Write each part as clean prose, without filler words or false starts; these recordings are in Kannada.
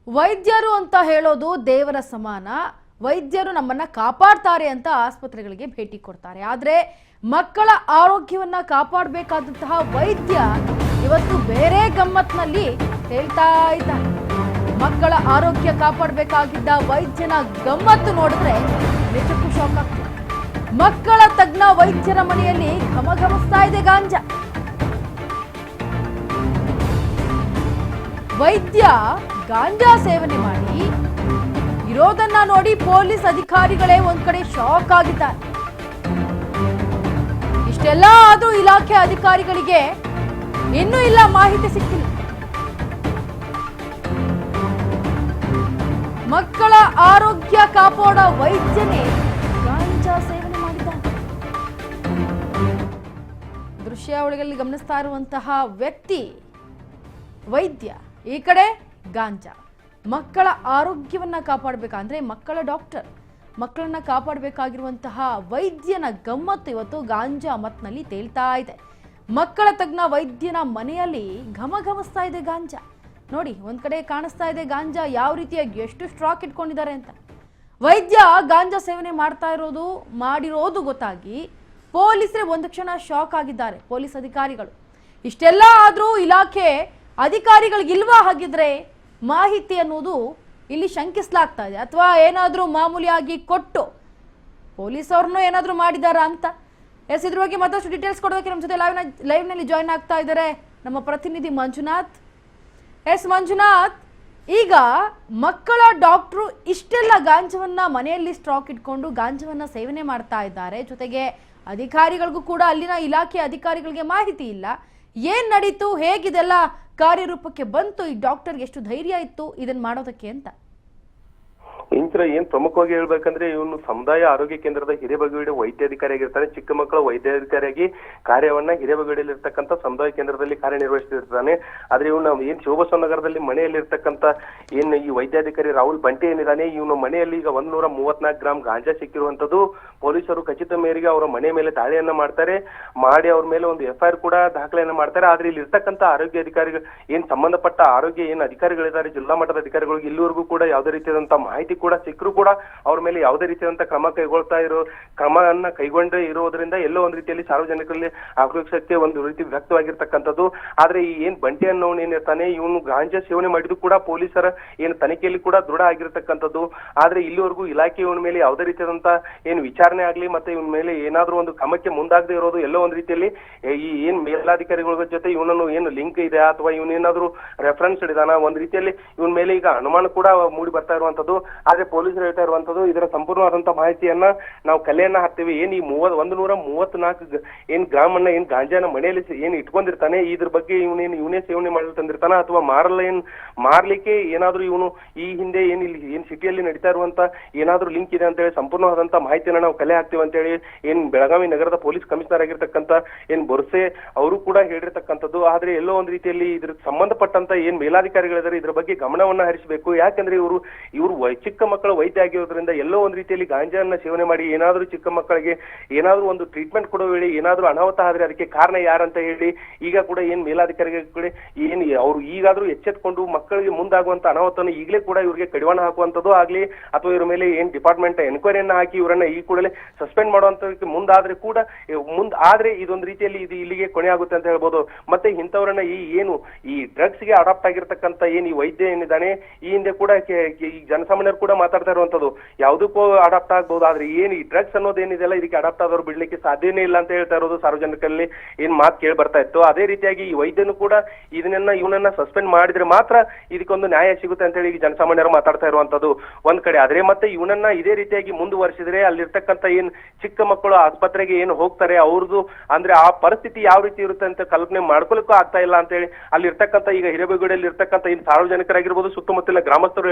ವೈದ್ಯರು ಅಂತ ಹೇಳೋದು ದೇವರ ಸಮಾನ. ವೈದ್ಯರು ನಮ್ಮನ್ನ ಕಾಪಾಡ್ತಾರೆ ಅಂತ ಆಸ್ಪತ್ರೆಗಳಿಗೆ ಭೇಟಿ ಕೊಡ್ತಾರೆ. ಆದ್ರೆ ಮಕ್ಕಳ ಆರೋಗ್ಯವನ್ನ ಕಾಪಾಡಬೇಕಾದಂತಹ ವೈದ್ಯ ಇವತ್ತು ಬೇರೆ ಗಮ್ಮತ್ನಲ್ಲಿ ಹೇಳ್ತಾ ಇದ್ದಾರೆ. ಮಕ್ಕಳ ಆರೋಗ್ಯ ಕಾಪಾಡಬೇಕಾಗಿದ್ದ ವೈದ್ಯನ ಗಮ್ಮತ್ತು ನೋಡಿದ್ರೆ ನಿಜಕ್ಕೂ ಶಾಕ್ ಆಗ್ತದೆ. ಮಕ್ಕಳ ತಜ್ಞ ವೈದ್ಯರ ಮನೆಯಲ್ಲಿ ಘಮಘಮಿಸ್ತಾ ಇದೆ ಗಾಂಜಾ. ವೈದ್ಯ ಗಾಂಜಾ ಸೇವನೆ ಮಾಡಿ ಇರೋದನ್ನ ನೋಡಿ ಪೊಲೀಸ್ ಅಧಿಕಾರಿಗಳೇ ಒಂದ್ ಕಡೆ ಶಾಕ್ ಆಗಿದ್ದಾರೆ. ಇಷ್ಟೆಲ್ಲ ಆದ್ರೂ ಇಲಾಖೆ ಅಧಿಕಾರಿಗಳಿಗೆ ಇನ್ನೂ ಇಲ್ಲ ಮಾಹಿತಿ ಸಿಕ್ಕಿಲ್ಲ. ಮಕ್ಕಳ ಆರೋಗ್ಯ ಕಾಪಾಡೋ ವೈದ್ಯನೇ ಗಾಂಜಾ ಸೇವನೆ ಮಾಡಿದ್ದಾನೆ. ದೃಶ್ಯಾವಳಿಗಳಲ್ಲಿ ಗಮನಿಸ್ತಾ ಇರುವಂತಹ ವ್ಯಕ್ತಿ ವೈದ್ಯ, ಈ ಕಡೆ ಗಾಂಜಾ. ಮಕ್ಕಳ ಆರೋಗ್ಯವನ್ನ ಕಾಪಾಡಬೇಕಂದ್ರೆ ಮಕ್ಕಳ ಡಾಕ್ಟರ್, ಮಕ್ಕಳನ್ನ ಕಾಪಾಡಬೇಕಾಗಿರುವಂತಹ ವೈದ್ಯನ ಗಮ್ಮತ್ತು ಇವತ್ತು ಗಾಂಜಾ ಮತ್ನಲ್ಲಿ ತೇಲ್ತಾ ಇದೆ. ಮಕ್ಕಳ ತಜ್ಞ ವೈದ್ಯನ ಮನೆಯಲ್ಲಿ ಘಮಘಮಿಸ್ತಾ ಇದೆ ಗಾಂಜಾ. ನೋಡಿ, ಒಂದ್ ಕಡೆ ಕಾಣಿಸ್ತಾ ಇದೆ ಗಾಂಜಾ ಯಾವ ರೀತಿಯಾಗಿ ಎಷ್ಟು ಸ್ಟಾಕ್ ಇಟ್ಕೊಂಡಿದ್ದಾರೆ ಅಂತ. ವೈದ್ಯ ಗಾಂಜಾ ಸೇವನೆ ಮಾಡಿರೋದು ಗೊತ್ತಾಗಿ ಪೊಲೀಸರೇ ಒಂದು ಕ್ಷಣ ಶಾಕ್ ಆಗಿದ್ದಾರೆ. ಪೊಲೀಸ್ ಅಧಿಕಾರಿಗಳು ಇಷ್ಟೆಲ್ಲ ಆದ್ರೂ ಇಲಾಖೆ ಅಧಿಕಾರಿಗಳಿಗಿಲ್ವಾ ಹಾಗಿದ್ರೆ ಮಾಹಿತಿ ಅನ್ನೋದು ಇಲ್ಲಿ ಶಂಕಿಸಲಾಗ್ತಾ ಇದೆ. ಅಥವಾ ಏನಾದ್ರೂ ಮಾಮೂಲಿಯಾಗಿ ಕೊಟ್ಟು ಪೊಲೀಸ್ ಅವ್ರನ್ನೂ ಏನಾದ್ರೂ ಮಾಡಿದಾರ ಅಂತ. ಇದ್ರ ಬಗ್ಗೆ ಮತ್ತಷ್ಟು ಡೀಟೇಲ್ಸ್ ಕೊಡೋದಕ್ಕೆ ನಮ್ಮ ಜೊತೆ ಲೈವ್ ನಲ್ಲಿ ಜಾಯ್ನ್ ಆಗ್ತಾ ಇದ್ದಾರೆ ನಮ್ಮ ಪ್ರತಿನಿಧಿ ಮಂಜುನಾಥ್. ಮಂಜುನಾಥ್, ಈಗ ಮಕ್ಕಳ ಡಾಕ್ಟ್ರು ಇಷ್ಟೆಲ್ಲ ಗಾಂಜಾವನ್ನ ಮನೆಯಲ್ಲಿ ಸ್ಟಾಕ್ ಇಟ್ಕೊಂಡು ಗಾಂಜಾವನ್ನ ಸೇವನೆ ಮಾಡ್ತಾ ಇದ್ದಾರೆ. ಜೊತೆಗೆ ಅಧಿಕಾರಿಗಳಿಗೂ ಕೂಡ ಅಲ್ಲಿನ ಇಲಾಖೆ ಅಧಿಕಾರಿಗಳಿಗೆ ಮಾಹಿತಿ ಇಲ್ಲ. ಏನ್ ನಡೀತು, ಹೇಗಿದೆಲ್ಲ ಕಾರ್ಯರೂಪಕ್ಕೆ ಬಂತು, ಈ ಡಾಕ್ಟರ್ಗೆ ಎಷ್ಟು ಧೈರ್ಯ ಇತ್ತು ಇದನ್ನ ಮಾಡೋದಕ್ಕೆ ಅಂತ? ಇಂತರ ಏನ್ ಪ್ರಮುಖವಾಗಿ ಹೇಳ್ಬೇಕಂದ್ರೆ, ಇವನು ಸಮುದಾಯ ಆರೋಗ್ಯ ಕೇಂದ್ರದ ಹಿರೇಬಗವಿಡ ವೈದ್ಯಾಧಿಕಾರಿಯಾಗಿರ್ತಾನೆ. ಚಿಕ್ಕ ಮಕ್ಕಳ ವೈದ್ಯಾಧಿಕಾರಿಯಾಗಿ ಕಾರ್ಯವನ್ನ ಹಿರೇಬಗವಿಡಲ್ಲಿ ಇರ್ತಕ್ಕಂಥ ಸಮುದಾಯ ಕೇಂದ್ರದಲ್ಲಿ ಕಾರ್ಯನಿರ್ವಹಿಸ್ತಿರ್ತಾನೆ. ಆದ್ರೆ ಇವನು ಏನ್ ಶಿವಬಸವನಗರದಲ್ಲಿ ಮನೆಯಲ್ಲಿ ಇರ್ತಕ್ಕಂಥ ಏನ್ ಈ ವೈದ್ಯಾಧಿಕಾರಿ ರಾಹುಲ್ ಬಂಟೆ ಏನಿದಾನೆ, ಇವನು ಮನೆಯಲ್ಲಿ ಈಗ 134 ಗ್ರಾಂ ಗಾಂಜಾ ಸಿಕ್ಕಿರುವಂತದ್ದು. ಪೊಲೀಸರು ಖಚಿತ ಮೇರೆಗೆ ಅವರ ಮನೆ ಮೇಲೆ ದಾಳಿಯನ್ನ ಮಾಡಿ ಅವ್ರ ಮೇಲೆ ಒಂದು FIR ಕೂಡ ದಾಖಲೆಯನ್ನ ಮಾಡ್ತಾರೆ. ಆದ್ರೆ ಇಲ್ಲಿ ಇರ್ತಕ್ಕಂಥ ಆರೋಗ್ಯ ಅಧಿಕಾರಿಗಳು ಏನ್ ಸಂಬಂಧಪಟ್ಟ ಆರೋಗ್ಯ ಏನ್ ಅಧಿಕಾರಿಗಳಿದ್ದಾರೆ, ಜಿಲ್ಲಾ ಮಟ್ಟದ ಅಧಿಕಾರಿಗಳಿಗೆ ಇಲ್ಲಿವರೆಗೂ ಕೂಡ ಯಾವುದೇ ರೀತಿಯಾದಂತಹ ಮಾಹಿತಿ ಕೂಡ ಸಿಕ್ಕರೂ ಕೂಡ ಅವ್ರ ಮೇಲೆ ಯಾವುದೇ ರೀತಿಯಾದಂತಹ ಕ್ರಮವನ್ನ ಕೈಗೊಂಡೇ ಇರೋದ್ರಿಂದ ಎಲ್ಲೋ ಒಂದ್ ರೀತಿಯಲ್ಲಿ ಸಾರ್ವಜನಿಕರಲ್ಲಿ ಆಕ್ರೋಶಕ್ಕೆ ಒಂದು ರೀತಿ ವ್ಯಕ್ತವಾಗಿರ್ತಕ್ಕಂಥದ್ದು. ಆದ್ರೆ ಈ ಏನ್ ಬಂಟೆ ಅನ್ನೋನ್ ಏನಿರ್ತಾನೆ, ಇವನು ಗಾಂಜಾ ಸೇವನೆ ಮಾಡಿದ್ದು ಕೂಡ ಪೊಲೀಸರ ಏನ್ ತನಿಖೆಯಲ್ಲಿ ಕೂಡ ದೃಢ ಆಗಿರ್ತಕ್ಕಂಥದ್ದು. ಆದ್ರೆ ಇಲ್ಲಿವರೆಗೂ ಇಲಾಖೆ ಇವನ ಮೇಲೆ ಯಾವುದೇ ರೀತಿಯಾದಂತಹ ಏನ್ ವಿಚಾರಣೆ ಆಗ್ಲಿ ಮತ್ತೆ ಇವನ ಮೇಲೆ ಏನಾದ್ರೂ ಒಂದು ಕ್ರಮಕ್ಕೆ ಮುಂದಾಗದೆ ಇರೋದು ಎಲ್ಲೋ ಒಂದ್ ರೀತಿಯಲ್ಲಿ ಈ ಏನ್ ಮೇಲಾಧಿಕಾರಿಗಳ ಜೊತೆ ಇವನನ್ನು ಏನು ಲಿಂಕ್ ಇದೆ ಅಥವಾ ಇವನೇನಾದ್ರೂ ರೆಫರೆನ್ಸ್ ಇಡಿದಾನ, ಒಂದ್ ರೀತಿಯಲ್ಲಿ ಇವನ ಮೇಲೆ ಈಗ ಅನುಮಾನ ಕೂಡ ಮೂಡಿ ಬರ್ತಾ ಇರುವಂತದ್ದು. ಆದ್ರೆ ಪೊಲೀಸರು ಹೇಳ್ತಾ ಇರುವಂತದ್ದು, ಇದರ ಸಂಪೂರ್ಣವಾದಂತಹ ಮಾಹಿತಿಯನ್ನ ನಾವು ಕಲೆಯನ್ನ ಹಾಕ್ತೀವಿ. ಏನ್ ಈ 134 ಏನ್ ಗ್ರಾಮ್ ಅನ್ನ ಏನ್ ಗಾಂಜಾನ ಮನೆಯಲ್ಲಿ ಏನ್ ಇಟ್ಕೊಂಡಿರ್ತಾನೆ, ಇದ್ರ ಬಗ್ಗೆ ಇವನೇ ಸೇವನೆ ಮಾಡಲು ತಂದಿರ್ತಾನ ಅಥವಾ ಮಾರ್ಲಿಕ್ಕೆ ಏನಾದ್ರೂ ಇವನು ಈ ಹಿಂದೆ ಏನ್ ಸಿಟಿಯಲ್ಲಿ ನಡೀತಾ ಇರುವಂತ ಏನಾದ್ರೂ ಲಿಂಕ್ ಇದೆ ಅಂತ ಹೇಳಿ ಸಂಪೂರ್ಣವಾದಂತಹ ಮಾಹಿತಿಯನ್ನ ನಾವು ಕಲೆ ಹಾಕ್ತೀವಿ ಅಂತ ಹೇಳಿ ಏನ್ ಬೆಳಗಾವಿ ನಗರದ ಪೊಲೀಸ್ ಕಮಿಷನರ್ ಆಗಿರ್ತಕ್ಕಂಥ ಏನ್ ಬೊರ್ಸೆ ಅವರು ಕೂಡ ಹೇಳಿರ್ತಕ್ಕಂಥದ್ದು. ಆದ್ರೆ ಎಲ್ಲೋ ಒಂದ್ ರೀತಿಯಲ್ಲಿ ಇದ್ರ ಸಂಬಂಧಪಟ್ಟಂತ ಏನ್ ಮೇಲಾಧಿಕಾರಿಗಳಿದ್ದಾರೆ ಇದ್ರ ಬಗ್ಗೆ ಗಮನವನ್ನ ಹರಿಸಬೇಕು. ಯಾಕಂದ್ರೆ ಇವರು ಚಿಕ್ಕ ಮಕ್ಕಳ ವೈದ್ಯ ಆಗಿರೋದ್ರಿಂದ ಎಲ್ಲೋ ಒಂದ್ ರೀತಿಯಲ್ಲಿ ಗಾಂಜಾನ್ನ ಸೇವನೆ ಮಾಡಿ ಏನಾದ್ರೂ ಚಿಕ್ಕ ಮಕ್ಕಳಿಗೆ ಏನಾದ್ರೂ ಒಂದು ಟ್ರೀಟ್ಮೆಂಟ್ ಕೊಡೋ ವೇಳೆ ಏನಾದ್ರೂ ಅನಾಹುತ ಆದ್ರೆ ಅದಕ್ಕೆ ಕಾರಣ ಯಾರಂತ ಹೇಳಿ ಈಗ ಕೂಡ ಏನ್ ಮೇಲಾಧಿಕಾರಿಗಳು ಏನ್ ಅವ್ರು ಈಗಾದ್ರೂ ಎಚ್ಚೆತ್ಕೊಂಡು ಮಕ್ಕಳಿಗೆ ಮುಂದಾಗುವಂತ ಅನಾಹುತನ ಈಗಲೇ ಕೂಡ ಇವ್ರಿಗೆ ಕಡಿವಾಣ ಹಾಕುವಂತದ್ದು ಆಗ್ಲಿ ಅಥವಾ ಇವ್ರ ಮೇಲೆ ಏನ್ ಡಿಪಾರ್ಟ್ಮೆಂಟ್ ಎನ್ಕ್ವೈರಿಯನ್ನ ಹಾಕಿ ಇವರನ್ನ ಈ ಕೂಡಲೇ ಸಸ್ಪೆಂಡ್ ಮಾಡುವಂತ ಮುಂದಾದ್ರೆ ಕೂಡ ಆದ್ರೆ ಇದೊಂದು ರೀತಿಯಲ್ಲಿ ಇದು ಇಲ್ಲಿಗೆ ಕೊನೆ ಆಗುತ್ತೆ ಅಂತ ಹೇಳ್ಬೋದು. ಮತ್ತೆ ಇಂಥವ್ರನ್ನ ಈ ಡ್ರಗ್ಸ್ ಗೆ ಅಡಾಪ್ಟ್ ಆಗಿರ್ತಕ್ಕಂಥ ಏನ್ ಈ ವೈದ್ಯ ಏನಿದ್ದಾನೆ, ಈ ಹಿಂದೆ ಕೂಡ ಈ ಜನಸಾಮಾನ್ಯರು ಕೂಡ ಮಾತಾಡ್ತಾ ಇರುವಂತದ್ದು ಯಾವುದಕ್ಕೂ ಅಡಾಪ್ಟ್ ಆಗ್ಬಹುದು. ಆದ್ರೆ ಏನ್ ಈ ಡ್ರಗ್ಸ್ ಅನ್ನೋದೇನಿದೆಲ್ಲ ಇದಕ್ಕೆ ಅಡಾಪ್ಟ್ ಆದವ್ರು ಬಿಡ್ಲಿಕ್ಕೆ ಸಾಧ್ಯನೇ ಇಲ್ಲ ಅಂತ ಹೇಳ್ತಾ ಇರೋದು ಸಾರ್ವಜನಿಕರಲ್ಲಿ ಏನ್ ಮಾತು ಕೇಳಿ ಬರ್ತಾ ಇತ್ತು. ಅದೇ ರೀತಿಯಾಗಿ ಈ ವೈದ್ಯನು ಕೂಡ ಇವನನ್ನ ಸಸ್ಪೆಂಡ್ ಮಾಡಿದ್ರೆ ಮಾತ್ರ ಇದಕ್ಕೊಂದು ನ್ಯಾಯ ಸಿಗುತ್ತೆ ಅಂತ ಹೇಳಿ ಜನಸಾಮಾನ್ಯರು ಮಾತಾಡ್ತಾ ಇರುವಂತದ್ದು ಒಂದ್ ಕಡೆ. ಆದ್ರೆ ಮತ್ತೆ ಇವನನ್ನ ಇದೇ ರೀತಿಯಾಗಿ ಮುಂದುವರಿಸಿದ್ರೆ ಅಲ್ಲಿರ್ತಕ್ಕಂಥ ಏನ್ ಚಿಕ್ಕ ಮಕ್ಕಳು ಆಸ್ಪತ್ರೆಗೆ ಏನು ಹೋಗ್ತಾರೆ ಅವ್ರದ್ದು ಅಂದ್ರೆ ಆ ಪರಿಸ್ಥಿತಿ ಯಾವ ರೀತಿ ಇರುತ್ತೆ ಅಂತ ಕಲ್ಪನೆ ಮಾಡ್ಕೊಳಕ್ಕೂ ಆಗ್ತಾ ಇಲ್ಲ ಅಂತ ಹೇಳಿ ಅಲ್ಲಿರ್ತಕ್ಕಂಥ ಈಗ ಹಿರೇಬಗವಿಡಲ್ಲಿ ಇರ್ತಕ್ಕಂಥ ಏನ್ ಸಾರ್ವಜನಿಕರಾಗಿರ್ಬೋದು ಸುತ್ತಮುತ್ತಲ ಗ್ರಾಮಸ್ಥರು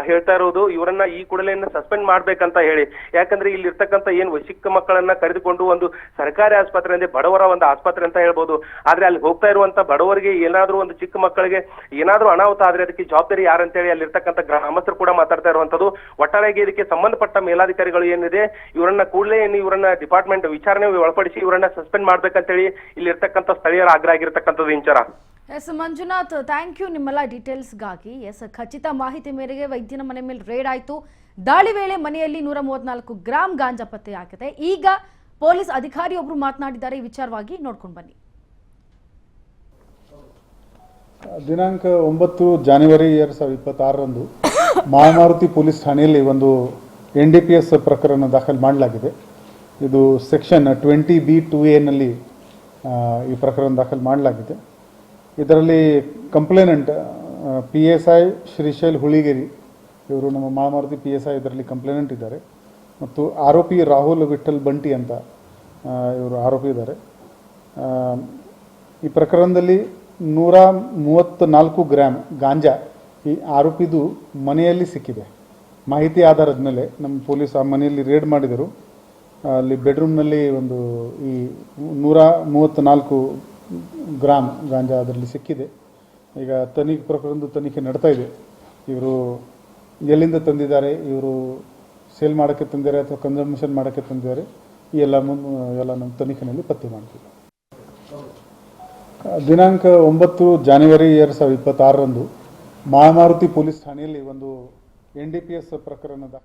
ಹೇಳ್ತಾ ಇರೋದು, ಇವರನ್ನ ಈ ಕೂಡಲೇ ಸಸ್ಪೆಂಡ್ ಮಾಡ್ಬೇಕಂತ ಹೇಳಿ. ಯಾಕಂದ್ರೆ ಇಲ್ಲಿ ಇರ್ತಕ್ಕಂಥ ಏನ್ ಚಿಕ್ಕ ಮಕ್ಕಳನ್ನ ಕರೆದುಕೊಂಡು ಒಂದು ಸರ್ಕಾರಿ ಆಸ್ಪತ್ರೆ ಅಂದ್ರೆ ಬಡವರ ಒಂದು ಆಸ್ಪತ್ರೆ ಅಂತ ಹೇಳ್ಬೋದು. ಆದ್ರೆ ಅಲ್ಲಿ ಹೋಗ್ತಾ ಇರುವಂತ ಬಡವರಿಗೆ ಏನಾದ್ರೂ ಒಂದು ಚಿಕ್ಕ ಮಕ್ಕಳಿಗೆ ಏನಾದ್ರೂ ಅನಾಹುತ ಆದ್ರೆ ಅದಕ್ಕೆ ಜವಾಬ್ದಾರಿ ಯಾರಂತೇಳಿ ಅಲ್ಲಿರ್ತಕ್ಕಂಥ ಗ್ರಾಮಸ್ಥರು ಕೂಡ ಮಾತಾಡ್ತಾ ಇರುವಂತದ್ದು. ಒಟ್ಟಾರೆಯಾಗಿ ಇದಕ್ಕೆ ಸಂಬಂಧಪಟ್ಟ ಮೇಲಾಧಿಕಾರಿಗಳು ಏನಿದೆ ಇವರನ್ನ ಕೂಡಲೇ ಇವರನ್ನ ಡಿಪಾರ್ಟ್ಮೆಂಟ್ ವಿಚಾರಣೆ ಒಳಪಡಿಸಿ ಇವರನ್ನ ಸಸ್ಪೆಂಡ್ ಮಾಡ್ಬೇಕಂತೇಳಿ ಇಲ್ಲಿ ಇರ್ತಕ್ಕಂಥ ಸ್ಥಳೀಯರ ಆಗ್ರಹ ಆಗಿರ್ತಕ್ಕಂಥದ್ದು Inchara. S Manjunath, thank you ನಿಮ್ಮೆಲ್ಲ ಡೀಟೇಲ್ಸ್ಗಾಗಿ. ಎಸ್, ಖಚಿತ ಮಾಹಿತಿ ಮೇರೆಗೆ ವೈದ್ಯನ ಮನೆ ಮೇಲೆ ರೇಡ್ ಆಯಿತು. ದಾಳಿ ವೇಳೆ ಮನೆಯಲ್ಲಿ 134 ಗ್ರಾಂ ಗಾಂಜಾ ಪತ್ತೆಯಾಗಿದೆ. ಈಗ ಪೊಲೀಸ್ ಅಧಿಕಾರಿಯೊಬ್ಬರು ಮಾತನಾಡಿದ್ದಾರೆ. ಈ ವಿಚಾರವಾಗಿ ನೋಡ್ಕೊಂಡು ಬನ್ನಿ. ದಿನಾಂಕ 9 ಜಾನ್ವರಿ 2026ರಂದು ಮಾಳಮಾರುತಿ ಪೊಲೀಸ್ ಠಾಣೆಯಲ್ಲಿ ಒಂದು NDPS ಪ್ರಕರಣ ದಾಖಲು ಮಾಡಲಾಗಿದೆ. ಇದು ಸೆಕ್ಷನ್ 20B2A ನಲ್ಲಿ ಈ ಪ್ರಕರಣ ದಾಖಲು ಮಾಡಲಾಗಿದೆ. ಇದರಲ್ಲಿ ಕಂಪ್ಲೇನೆಂಟ್ PSI ಶ್ರೀಶೈಲ್ ಹುಳಿಗೇರಿ, ಇವರು ನಮ್ಮ ಮಾಳಮಾರುತಿ PSI ಇದರಲ್ಲಿ ಕಂಪ್ಲೇನೆಂಟ್ ಇದ್ದಾರೆ. ಮತ್ತು ಆರೋಪಿ ರಾಹುಲ್ ವಿಠಲ್ ಬಂಟಿ ಅಂತ ಇವರು ಆರೋಪಿ ಇದ್ದಾರೆ. ಈ ಪ್ರಕರಣದಲ್ಲಿ 134 ಗ್ರಾಂ ಗಾಂಜಾ ಈ ಆರೋಪಿದು ಮನೆಯಲ್ಲಿ ಸಿಕ್ಕಿದೆ. ಮಾಹಿತಿ ಆಧಾರದ ಮೇಲೆ ನಮ್ಮ ಪೊಲೀಸ್ ಆ ಮನೆಯಲ್ಲಿ ರೇಡ್ ಮಾಡಿದರು. ಅಲ್ಲಿ ಬೆಡ್ರೂಮ್ನಲ್ಲಿ ಒಂದು ಈ 134 ಗ್ರಾಂ ಗಾಂಜಾ ಅದರಲ್ಲಿ ಸಿಕ್ಕಿದೆ. ಈಗ ಪ್ರಕರಣದ ತನಿಖೆ ನಡ್ತಾ ಇದೆ. ಇವರು ಎಲ್ಲಿಂದ ತಂದಿದ್ದಾರೆ, ಇವರು ಸೇಲ್ ಮಾಡೋಕ್ಕೆ ತಂದಿದ್ದಾರೆ ಅಥವಾ ಕನ್ಸಂಪ್ಷನ್ ಮಾಡೋಕ್ಕೆ ತಂದಿದ್ದಾರೆ, ಈ ಎಲ್ಲ ನಮ್ಮ ತನಿಖೆಯಲ್ಲಿ ಪತ್ತೆ ಮಾಡ್ತೀವಿ. ದಿನಾಂಕ 9 ಜಾನ್ವರಿ 2026ರಂದು ಮಾಳಮಾರುತಿ ಪೊಲೀಸ್ ಠಾಣೆಯಲ್ಲಿ ಒಂದು NDPS ಪ್ರಕರಣದ